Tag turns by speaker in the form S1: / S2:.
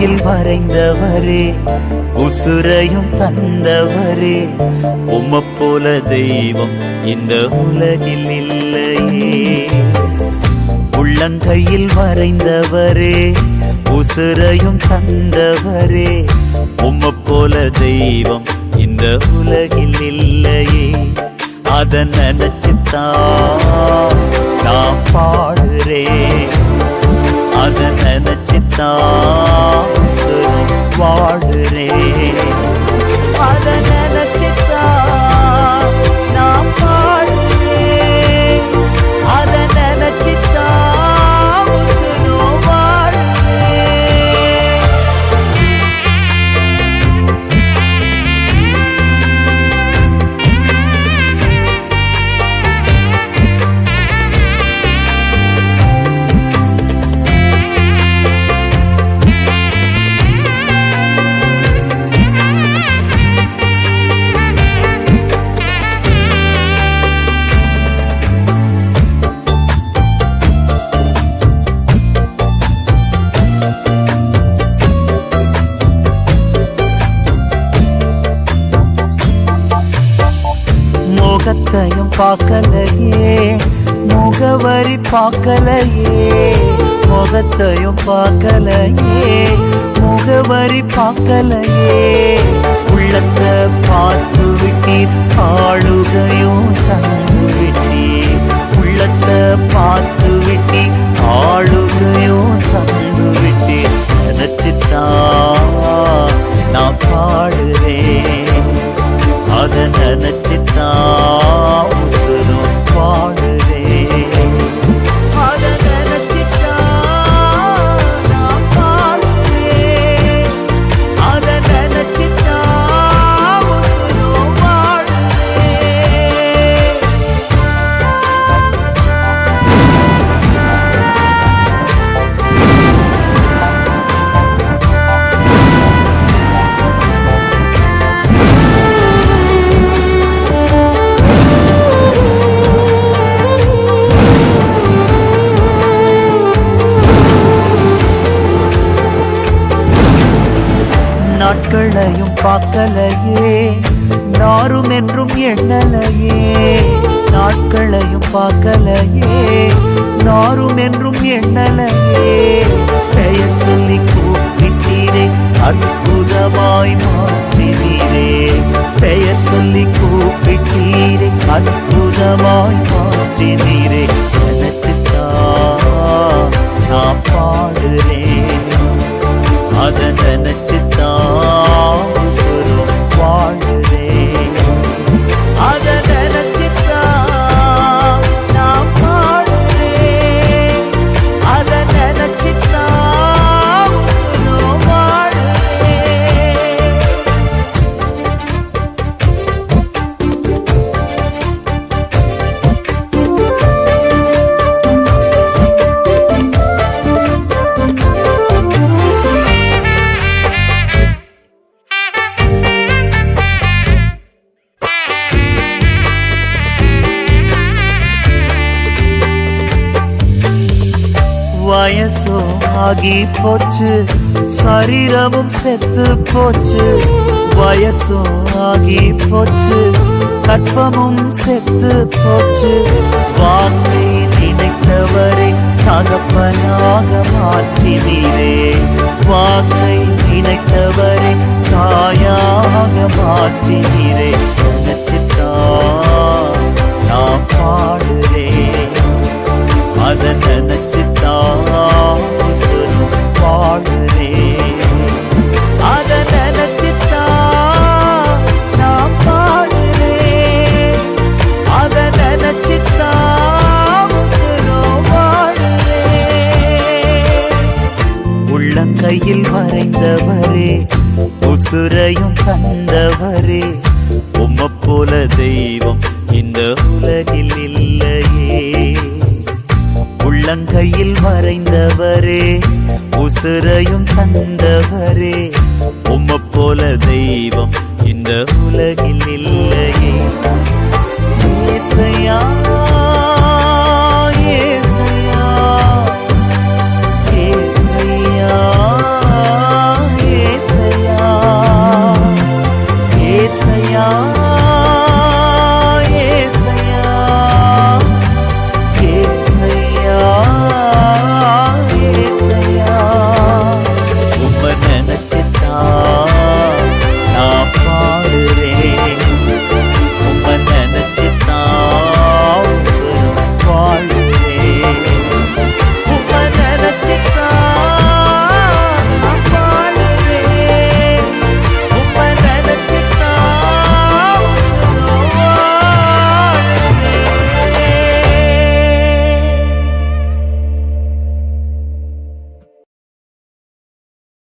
S1: உள்ளங்கையில் வரைந்தவரே, உசுரையும் தந்தவரே, உம்மை போல தெய்வம் இந்த உலகில் இல்லையே. உள்ளங்கையில் வரைந்தவரே, உசுரையும் தந்தவரே, உம்மை போல தெய்வம் இந்த உலகில் இல்லையே. அத நினைச்சுத்தான் நான் பாடுறேன், அத நினைச்சுத்தான் வாடுறேன், அத நினைச்சுத்தான் நான் பாடுறேன், அத நினைச்சுத்தான் வாடுறேன். முகத்தையும் பார்க்கலையே, முகவரி பார்க்கலையே, முகத்தையும் பார்க்கலையே, முகவரி பார்க்கலையே. உள்ளத்தை பார்த்து விட்டீர், ஆளுகையும் தந்து விட்டீர். உள்ளத்தை பார்த்து விட்டீர், ஆளுகையும் தந்து விட்டீர். நினைச்சுத்தான் நான் பாடுறேன், அத நினைச்சுத்தான் உசுரும் பாடுறேன், அத நினைச்சுத்தான் நான் பாடுறேன், அத நினைச்சுத்தான் உசுரும் பாடுறேன். நாட்களையும் பார்க்கலையே, நாரும் என்றும் எண்ணலையே. நாட்களையும் பார்க்கலையே, நாரும் என்றும் எண்ணலையே. பெயர் சொல்லி கூப்பிட்டீரே, அற்புதமாய் மாற்றினீரே. பெயர் சொல்லி கூப்பிட்டீரே, அற்புதமாய் மாற்றினீரே. நினைச்சுத்தான் நான் பாடுறேன், அத நினைச்சுத்தான் உசுரும் வாழுறேன், அத நினைச்சுத்தான் நான் பாடுறேன், அத நினைச்சுத்தான் உசுரும் வாழுறேன். வயசோ ஆகி போச்சு, சரீரமும் செத்து போச்சு. வயசோ ஆகி போச்சு, கற்பமும் செத்து போச்சு. வாக்கை நினைத்தவரை தகப்பனாக மாற்றினீரே. வாக்கை நினைத்தவரை தாயாக மாற்றினீரே. நினைச்சுத்தான் நான் பாடுறேன், அத நினைச்சுத்தான் உசுரும் பாடுறேன், அத நினைச்சுத்தான் நான் பாடுறேன், அத நினைச்சுத்தான் உசுரும் பாடுறேன். உள்ளங்கையில் வரைந்தவரே, உசுரையும் தந்தவரே, உம்மை போல தெய்வம் இந்த உலகில் இல்லையே. உள்ளங்கையில் வரைந்தவரே, உசுரையும் தந்தவரே, உம்மை போல தெய்வம் இந்த உலகில் இல்லையே. ஏசையா